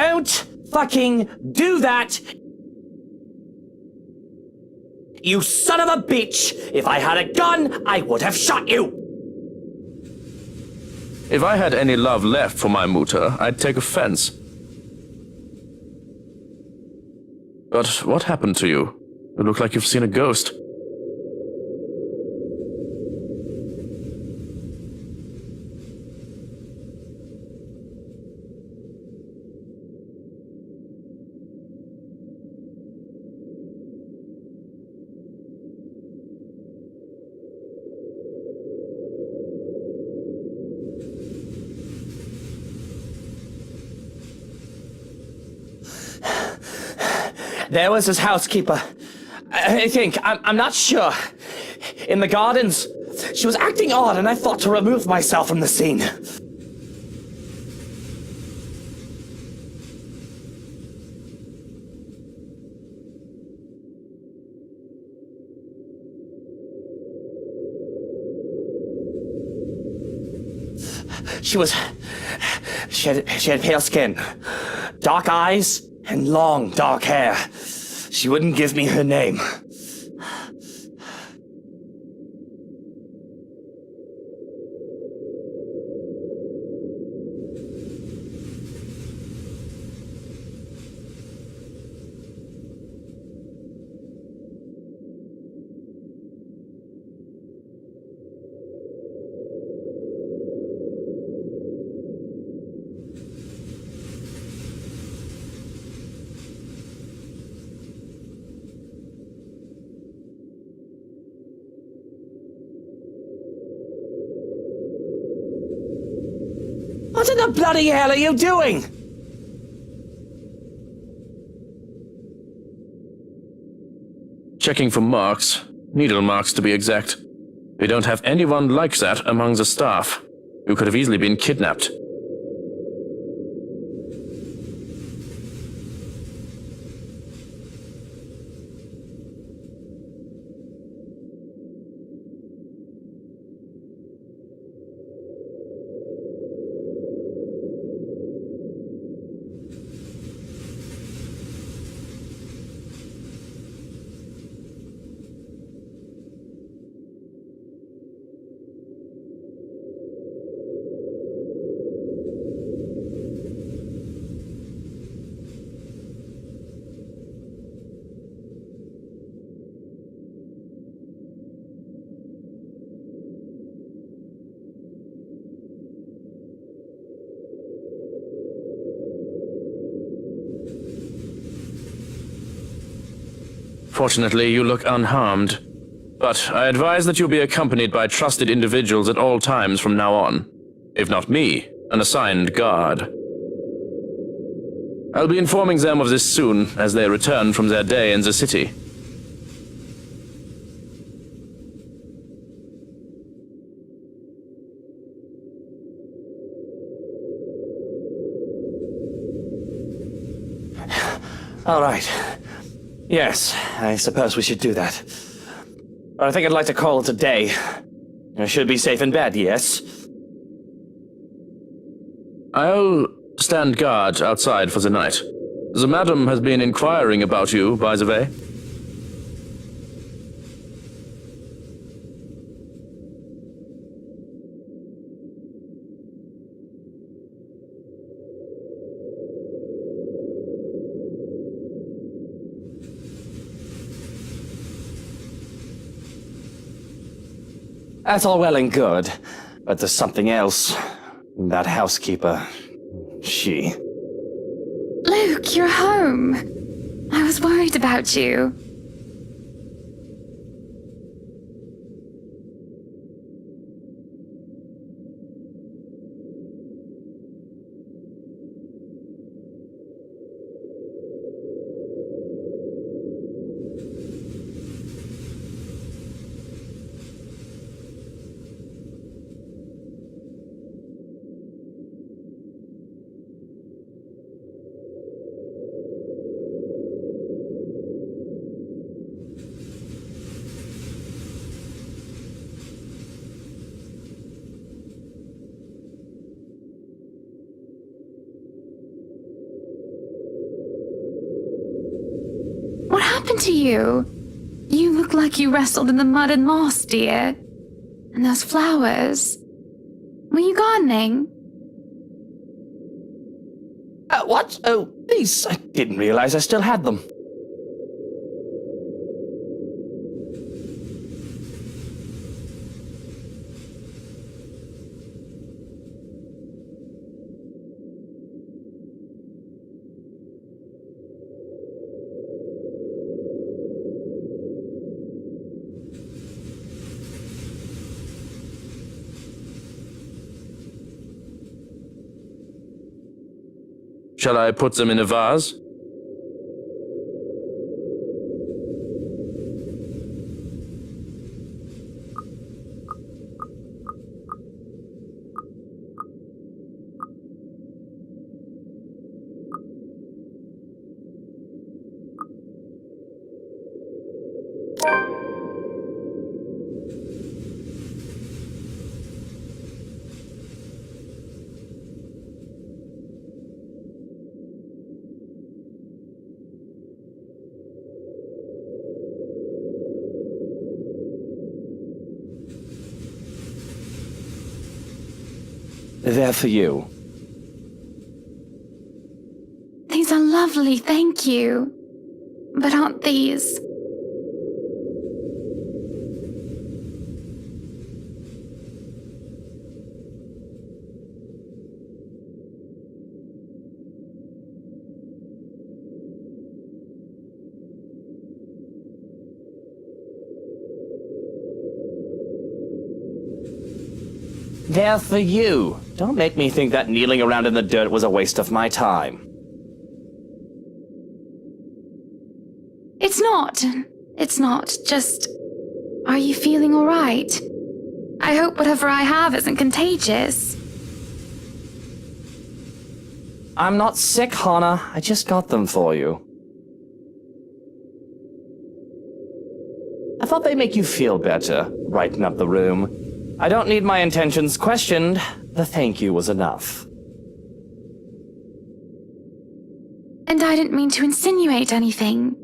Don't fucking do that! You son of a bitch! If I had a gun, I would have shot you! If I had any love left for my mutter, I'd take offense. But what happened to you? You look like you've seen a ghost. There was his housekeeper. I think, I'm not sure. In the gardens. She was acting odd and I thought to remove myself from the scene. She had pale skin, dark eyes, and long, dark hair. She wouldn't give me her name. What in the bloody hell are you doing? Checking for marks. Needle marks, to be exact. We don't have anyone like that among the staff. You could have easily been kidnapped. Fortunately, you look unharmed. But I advise that you be accompanied by trusted individuals at all times from now on. If not me, an assigned guard. I'll be informing them of this soon, as they return from their day in the city. All right. Yes, I suppose we should do that. But I think I'd like to call it a day. I should be safe in bed, yes? I'll stand guard outside for the night. The madam has been inquiring about you, by the way. That's all well and good, but there's something else. That housekeeper, she... Luke, you're home. I was worried about you. to you? You look like you wrestled in the mud and lost, dear. And those flowers. Were you gardening? What? Oh, these. I didn't realize I still had them. Shall I put them in a vase? They're for you. These are lovely, thank you. But aren't these? They're for you. Don't make me think that kneeling around in the dirt was a waste of my time. It's not. It's not. Just... Are you feeling alright? I hope whatever I have isn't contagious. I'm not sick, Hana. I just got them for you. I thought they'd make you feel better, brighten up the room. I don't need my intentions questioned. The thank you was enough. And I didn't mean to insinuate anything.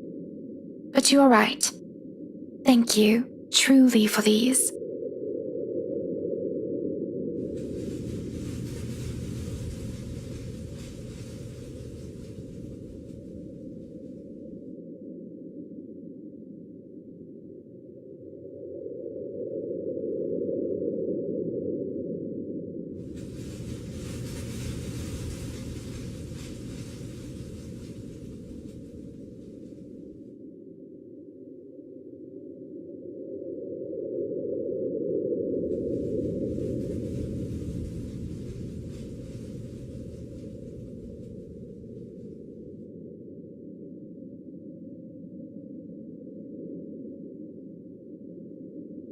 But you are right. Thank you, truly, for these.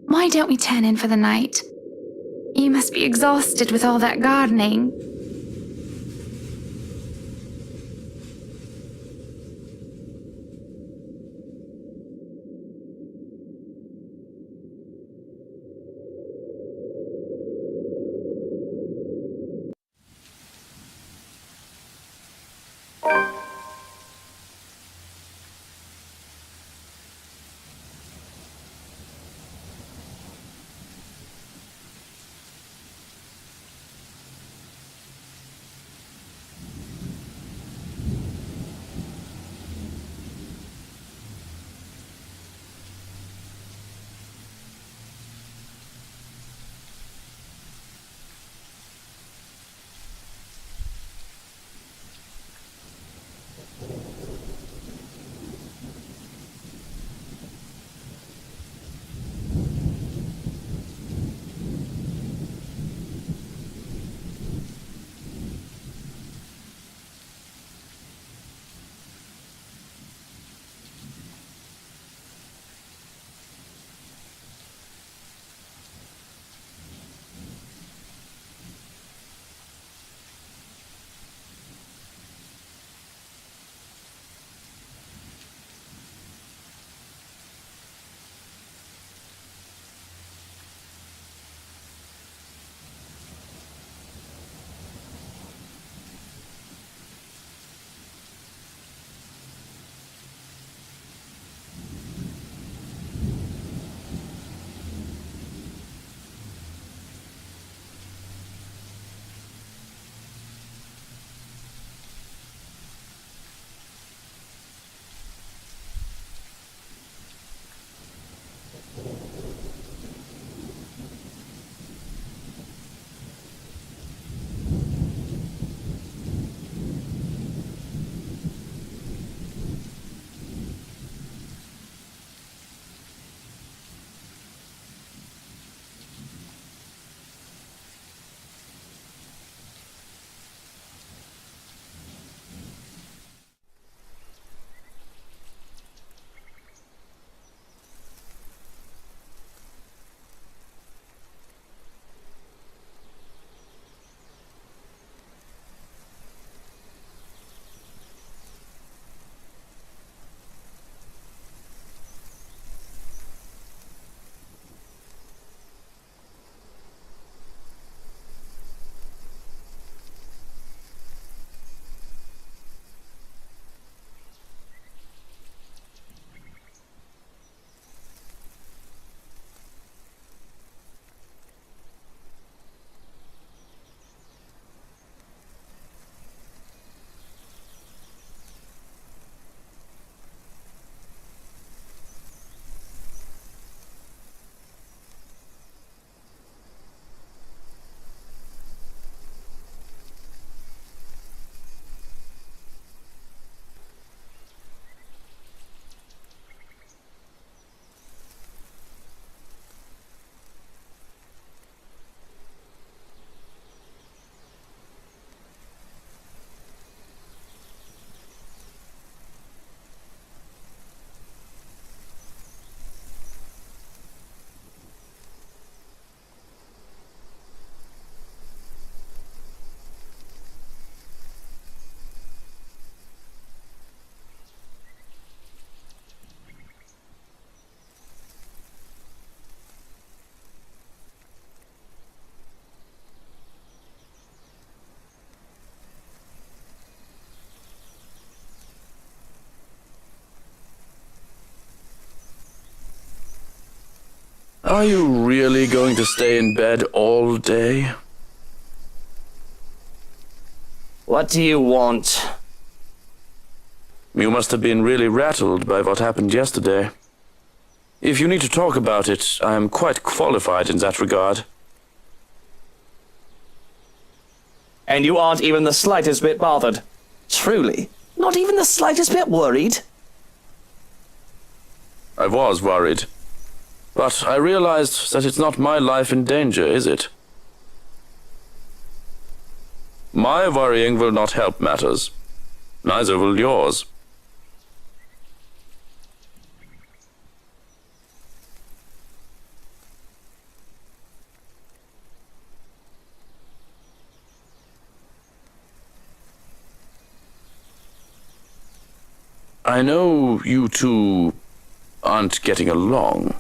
Why don't we turn in for the night? You must be exhausted with all that gardening. Are you really going to stay in bed all day? What do you want? You must have been really rattled by what happened yesterday. If you need to talk about it, I am quite qualified in that regard. And you aren't even the slightest bit bothered? Truly? Not even the slightest bit worried? I was worried. But I realized that it's not my life in danger, is it? My worrying will not help matters. Neither will yours. I know you two aren't getting along.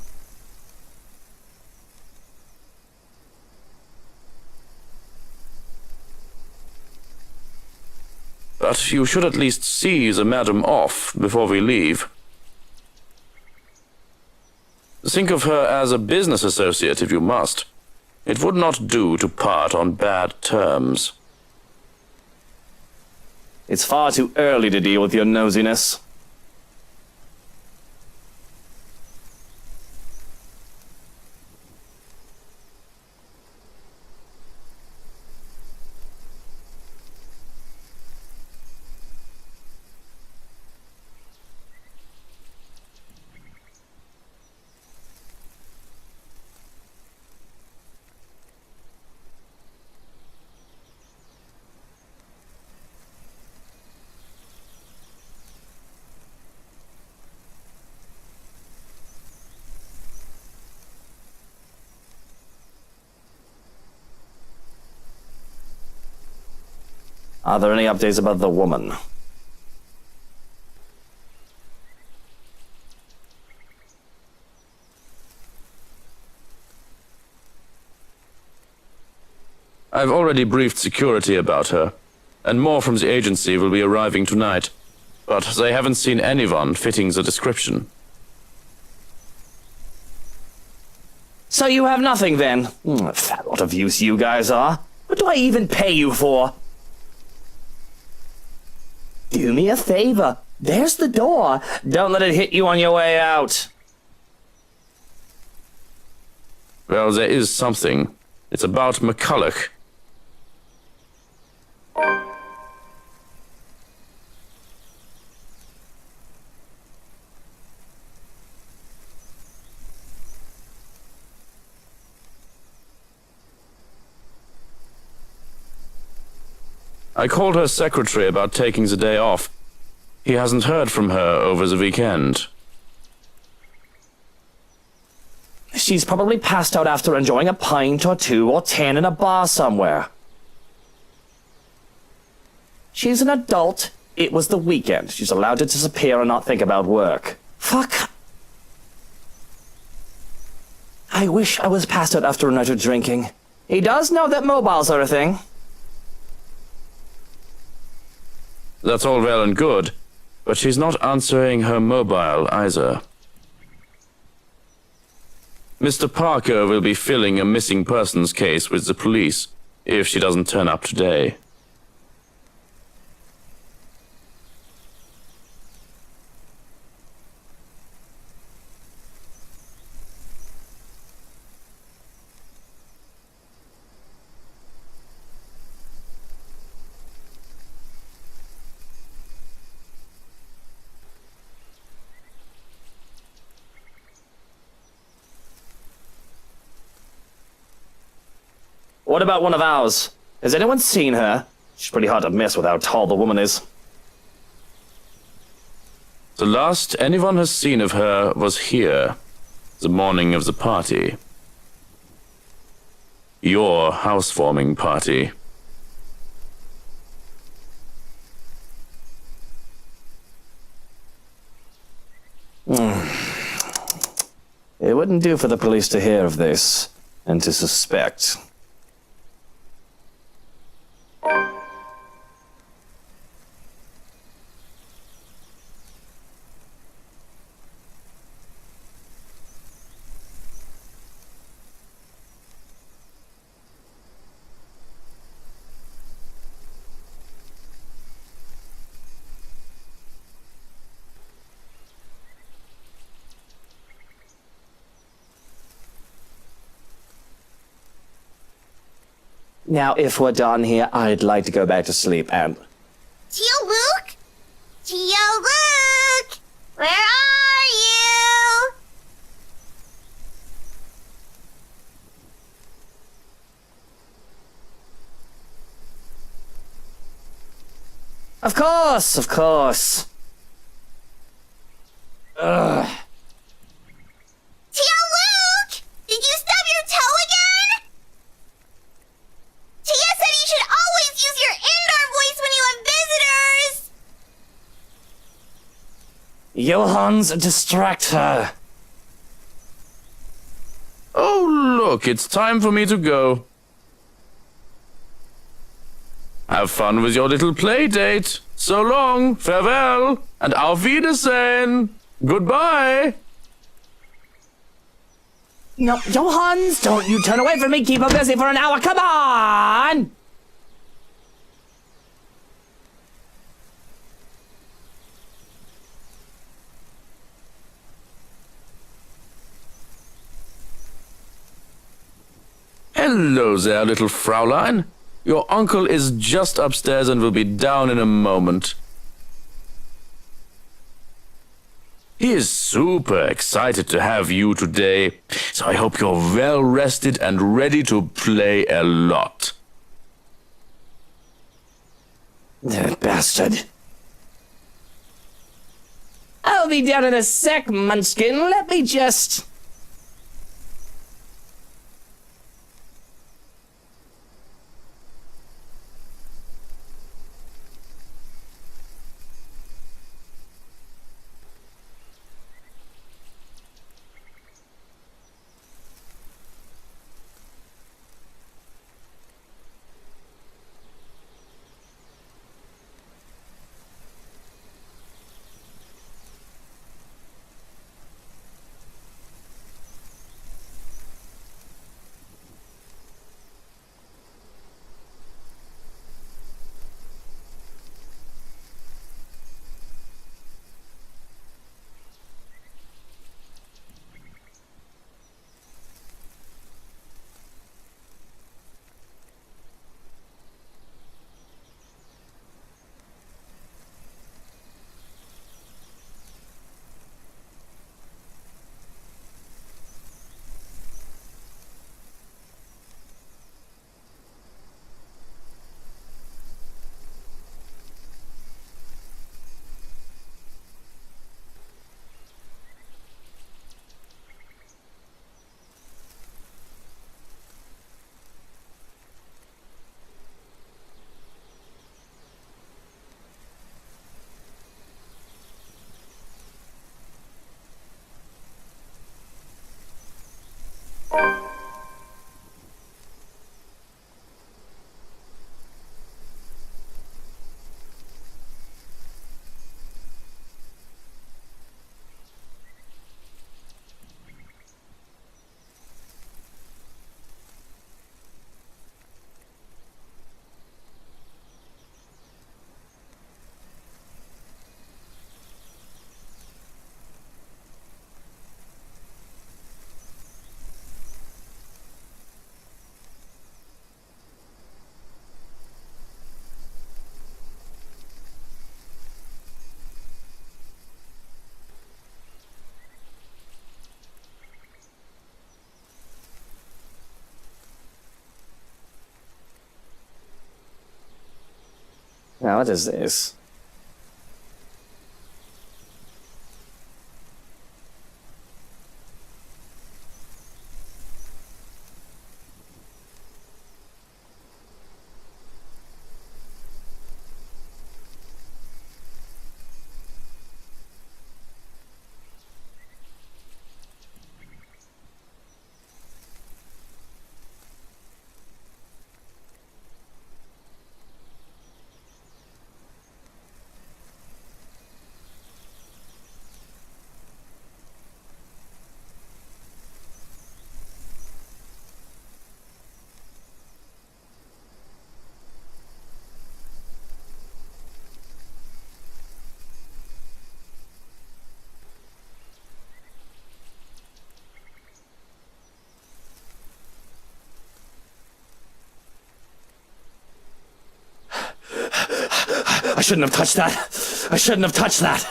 But you should at least see the madam off before we leave. Think of her as a business associate if you must. It would not do to part on bad terms. It's far too early to deal with your nosiness. Are there any updates about the woman? I've already briefed security about her, and more from the agency will be arriving tonight, but they haven't seen anyone fitting the description. So you have nothing then? A fat lot of use you guys are. What do I even pay you for? Do me a favor. There's the door. Don't let it hit you on your way out. Well, there is something. It's about McCulloch. I called her secretary about taking the day off. He hasn't heard from her over the weekend. She's probably passed out after enjoying a pint or two or 10 in a bar somewhere. She's an adult. It was the weekend. She's allowed to disappear and not think about work. Fuck. I wish I was passed out after a night of drinking. He does know that mobiles are a thing. That's all well and good, but she's not answering her mobile either. Mr. Parker will be filling a missing persons case with the police if she doesn't turn up today. What about one of ours? Has anyone seen her? She's pretty hard to miss with how tall the woman is. The last anyone has seen of her was here, the morning of the party. Your housewarming party. It wouldn't do for the police to hear of this, and to suspect. Now, if we're done here, I'd like to go back to sleep and... Tio Luke? Tio Luke! Where are you? Of course, of course. Ugh. Tio Luke! Did you stub your toe again? Tia said you should always use your indoor voice when you have visitors! Johans, distract her. Oh, look, it's time for me to go. Have fun with your little play date. So long, farewell, and auf Wiedersehen. Goodbye. No, Johans, don't you turn away from me. Keep her busy for an hour. Come on! Hello there, little Fraulein. Your uncle is just upstairs and will be down in a moment. He is super excited to have you today, so I hope you're well rested and ready to play a lot. That bastard. I'll be down in a sec, Munchkin. Let me just... Now, what is this? I shouldn't have touched that. I shouldn't have touched that.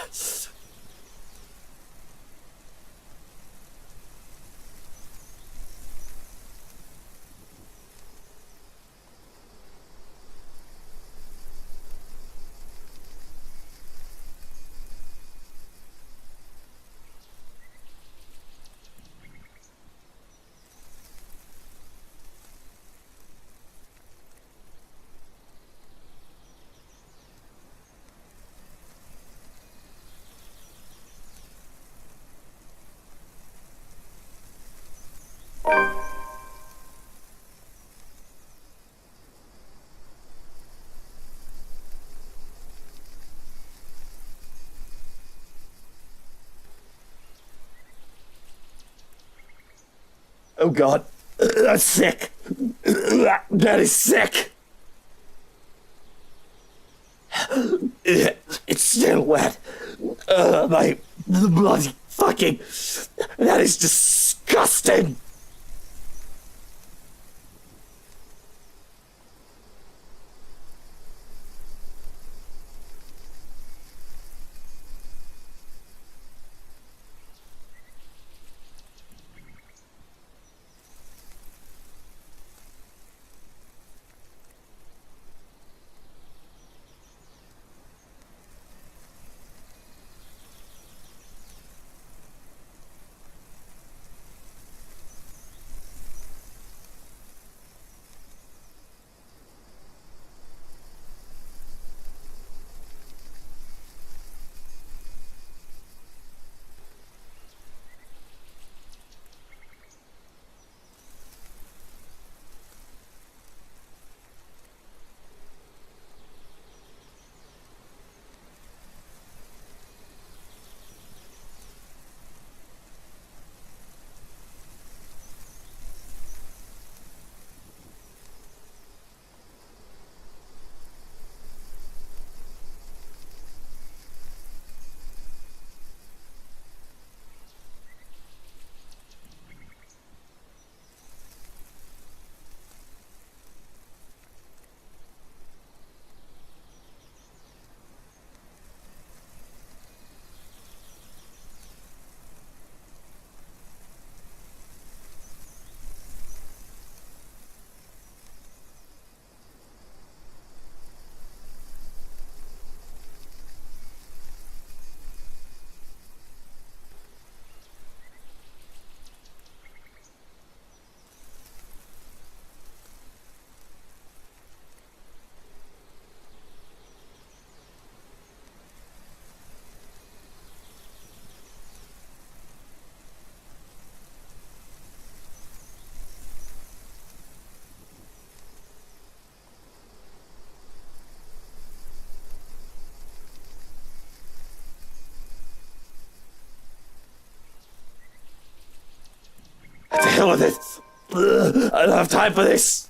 Oh God, that's sick. That is sick. It's still wet. My bloody fucking. That is disgusting. To hell with it. I don't have time for this.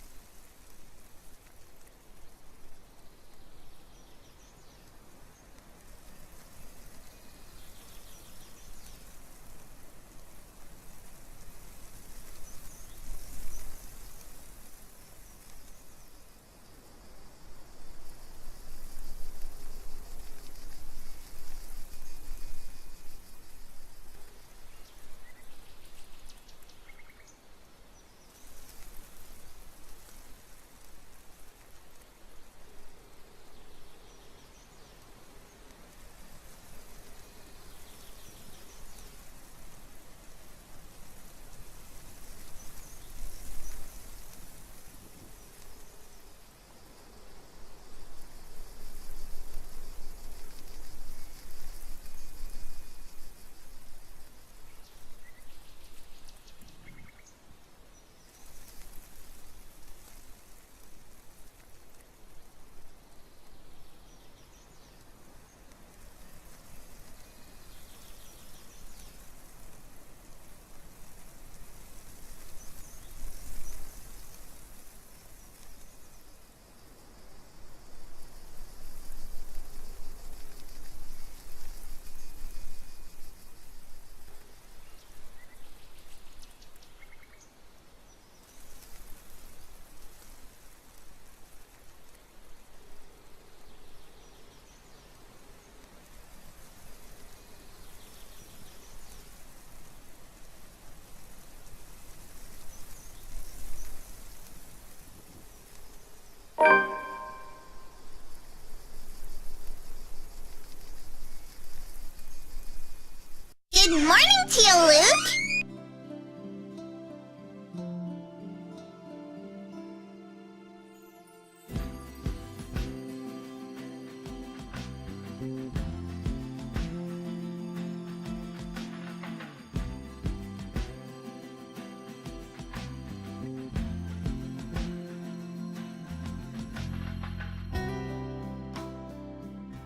little Luke?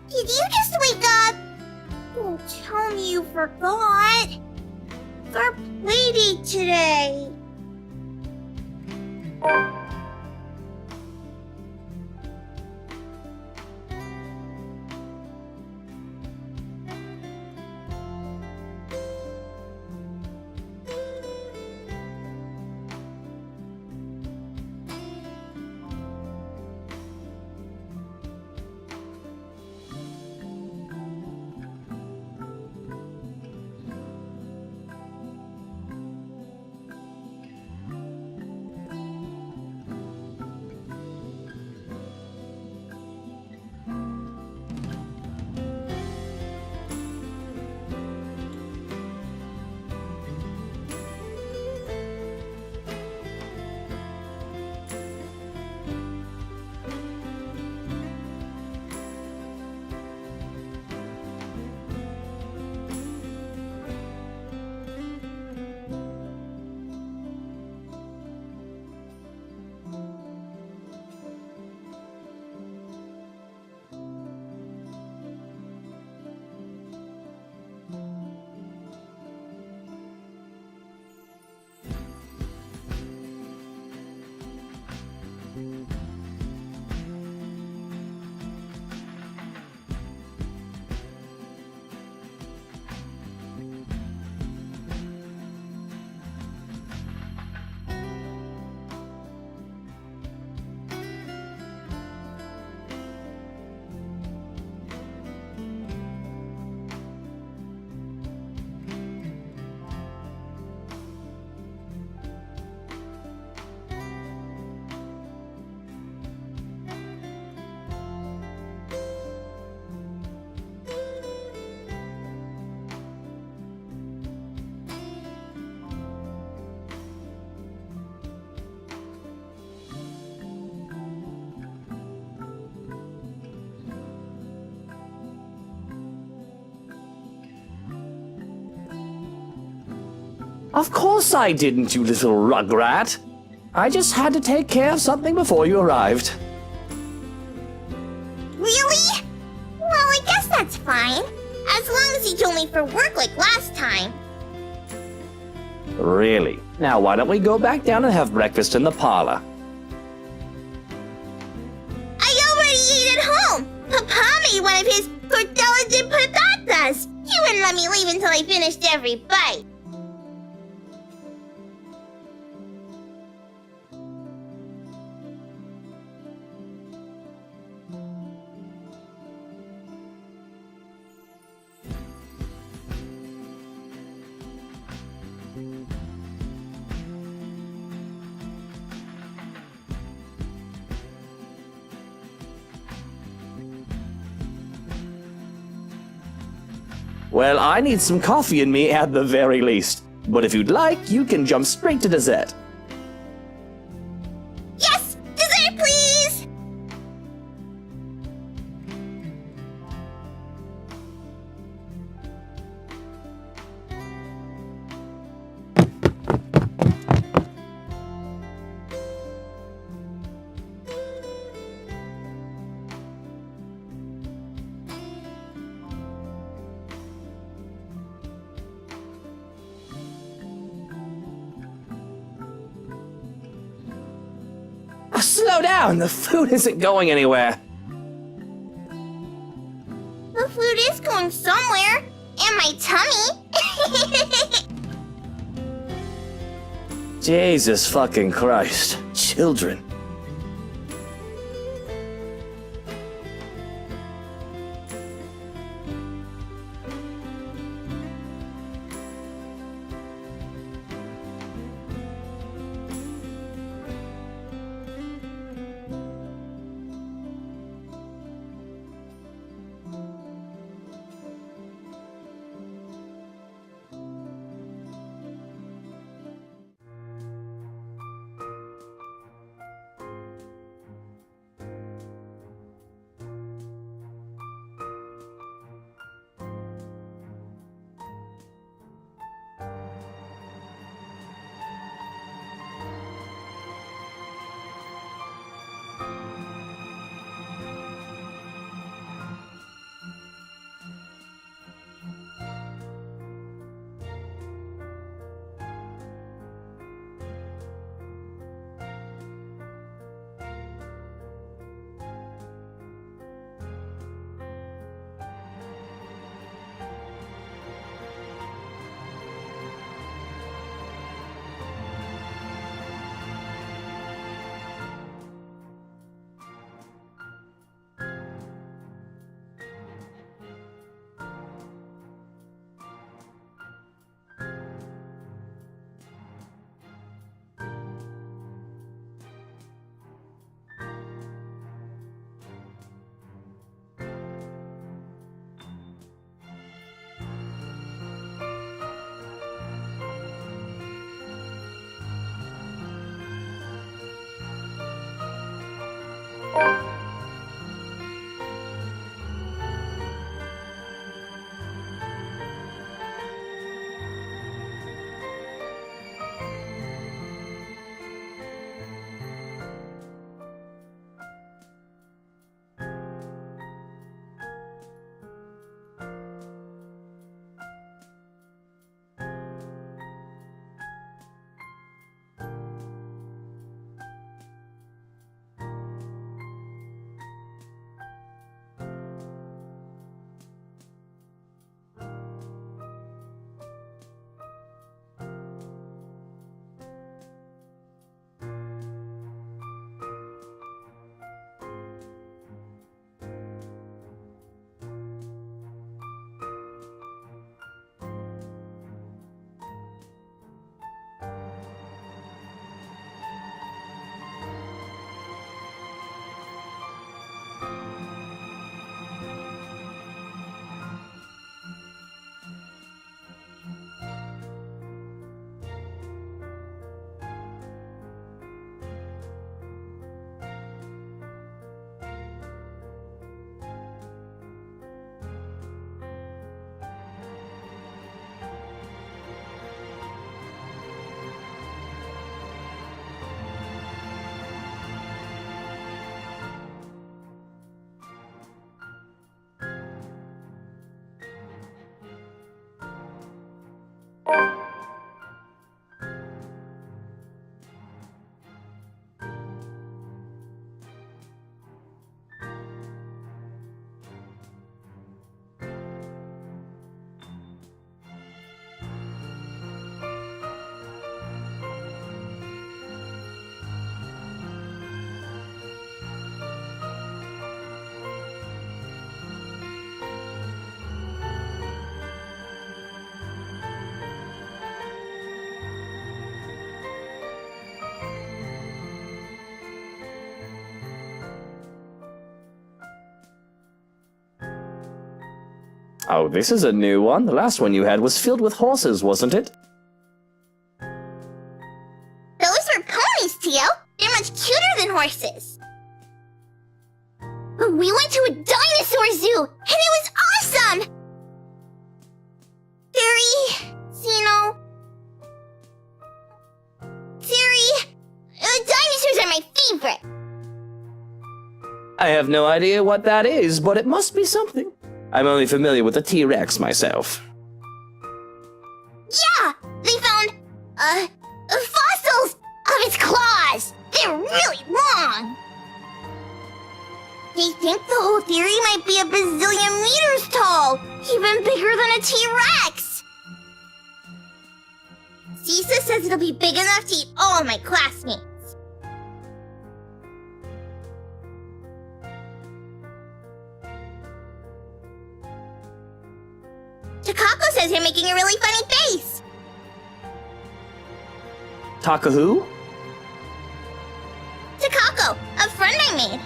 Did you just wake up? Don't tell me you forgot. It's our playdate today. Of course I didn't, you little rugrat. I just had to take care of something before you arrived. Really? Well, I guess that's fine. As long as you told me for work like last time. Really? Now why don't we go back down and have breakfast in the parlor? I already ate at home. Papa made one of his tortillas de patatas. He wouldn't let me leave until I finished every bite. Well, I need some coffee in me at the very least. But if you'd like, you can jump straight to dessert. Yes! Dessert, please! Slow down, the food isn't going anywhere. The food is going somewhere. In my tummy. Jesus fucking Christ. Children. Oh, this is a new one. The last one you had was filled with horses, wasn't it? Those were ponies, Tio. They're much cuter than horses. We went to a dinosaur zoo, and it was awesome! Dinosaurs are my favorite. I have no idea what that is, but it must be something. I'm only familiar with the T-Rex myself. Yeah, they found, fossils of its claws. They're really long. They think the whole theory might be a bazillion meters tall, even bigger than a T-Rex. Cisa says it'll be big enough to eat all my classmates. Takako says you're making a really funny face. Taka who? Takako, a friend I made.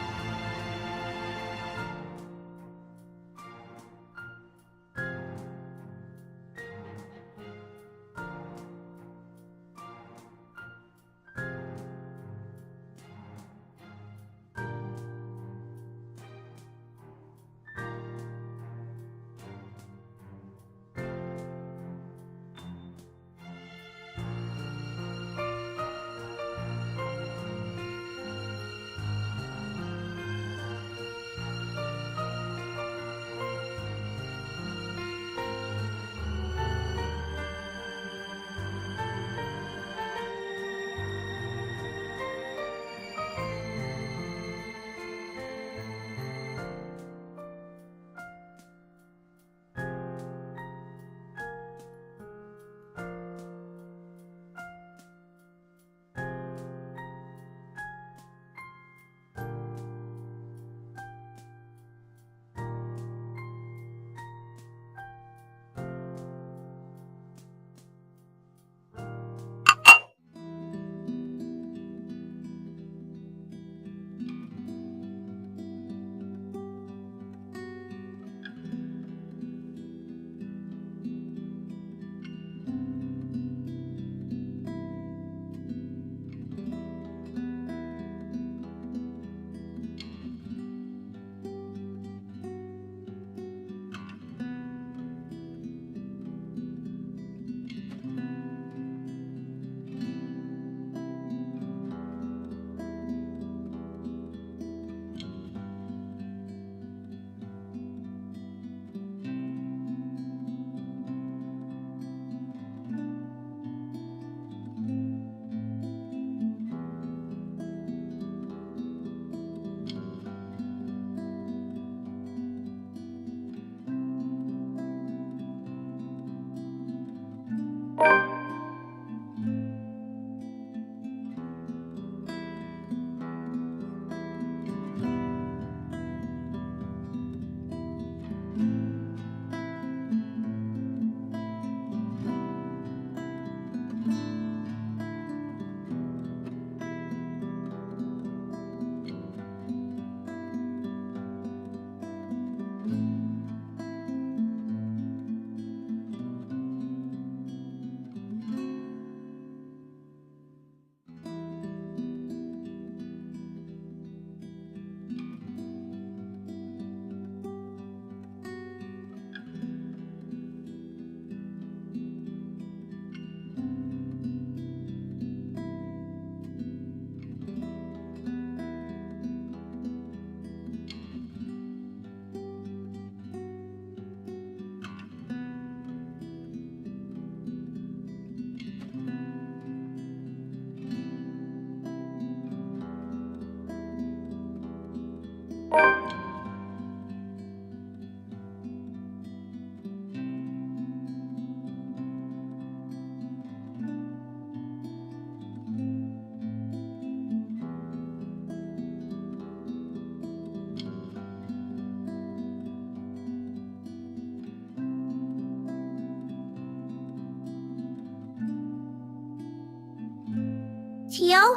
Tio?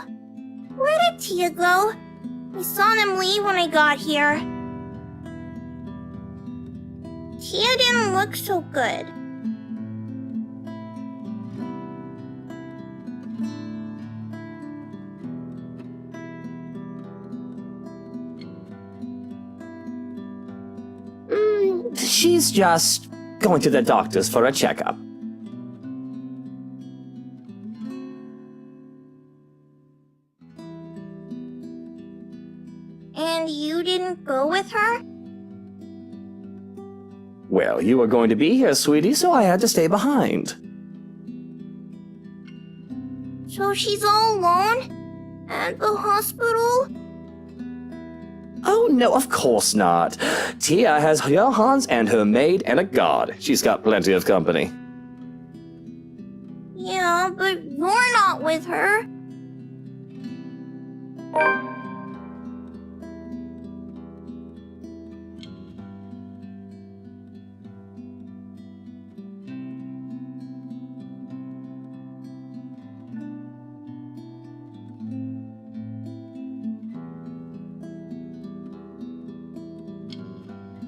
Where did Tia go? I saw them leave when I got here. Tia didn't look so good. She's just going to the doctor's for a checkup. And you didn't go with her? Well, you were going to be here, sweetie, so I had to stay behind. So she's all alone? At the hospital? Oh, no, of course not. Tia has Johannes and her maid and a guard. She's got plenty of company. Yeah, but you're not with her.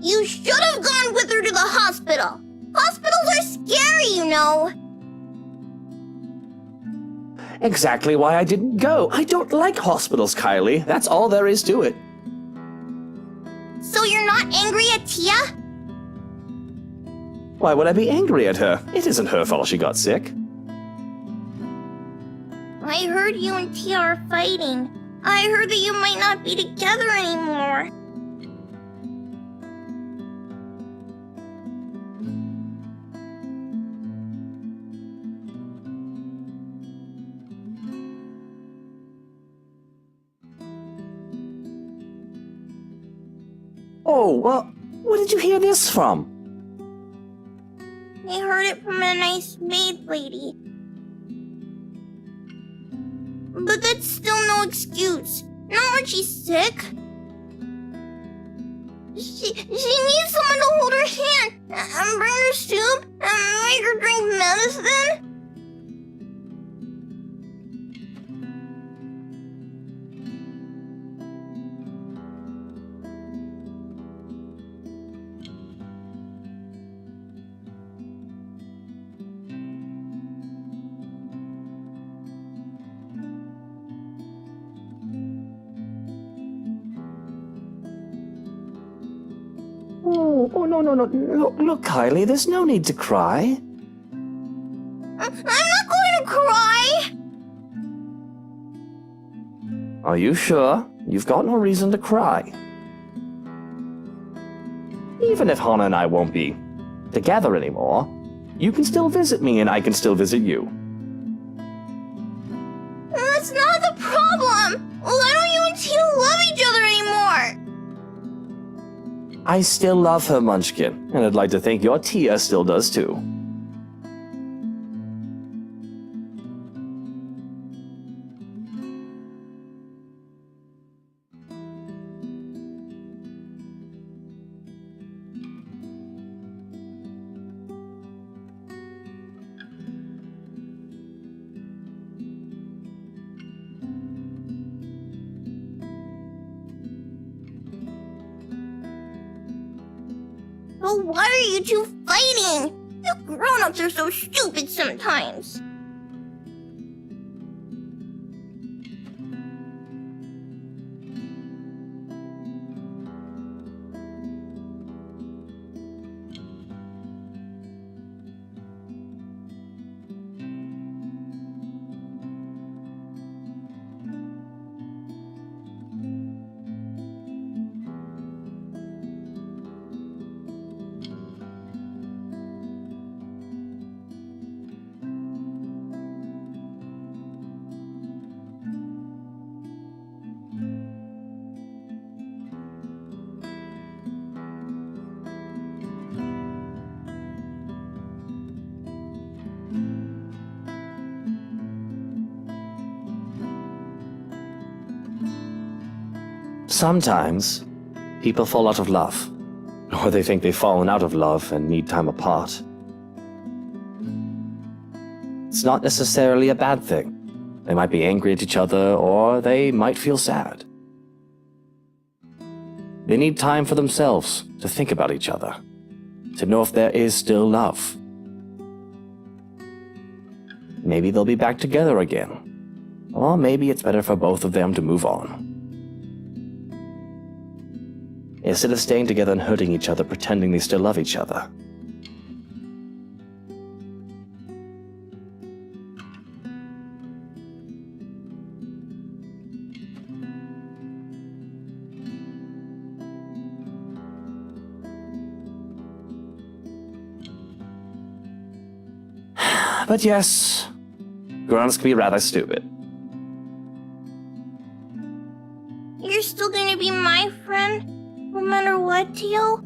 You should have gone with her to the hospital. Hospitals are scary, you know. Exactly why I didn't go. I don't like hospitals, Kylie. That's all there is to it. So you're not angry at Tia? Why would I be angry at her? It isn't her fault she got sick. I heard you and Tia are fighting. I heard that you might not be together anymore. Oh, well, where did you hear this from? I heard it from a nice maid lady. But that's still no excuse. Not when she's sick. She needs someone to hold her hand and bring her soup and make her drink medicine. Oh, no. Look, Kylie, there's no need to cry. I'm not going to cry. Are you sure? You've got no reason to cry. Even if Hannah and I won't be together anymore, you can still visit me and I can still visit you. That's not the problem. Why don't you and Tia love each other anymore? I still love her, Munchkin, and I'd like to think your Tia still does too. But why are you two fighting? You grown-ups are so stupid sometimes. Sometimes, people fall out of love. Or they think they've fallen out of love and need time apart. It's not necessarily a bad thing. They might be angry at each other, or they might feel sad. They need time for themselves to think about each other, to know if there is still love. Maybe they'll be back together again, or maybe it's better for both of them to move on. Instead of staying together and hurting each other, pretending they still love each other. But yes, grunts can be rather stupid. You're still gonna be my friend, no matter what, Teal?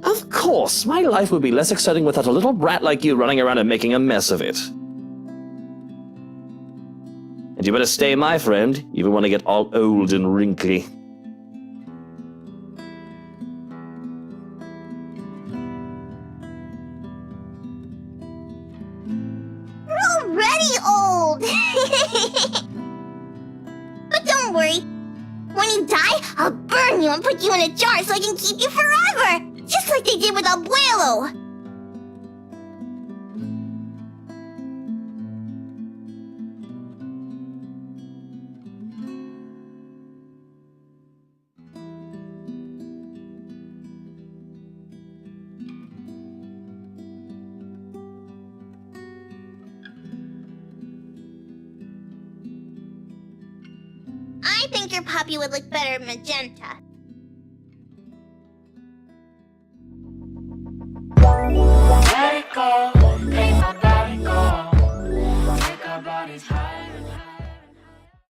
Of course, my life would be less exciting without a little brat like you running around and making a mess of it. And you better stay my friend, even when I get all old and wrinkly. Already old! But don't worry. When you die, I'll burn you and put you in a jar so I can keep you forever! Just like they did with Abuelo! I think your puppy would look better in magenta. Let it go.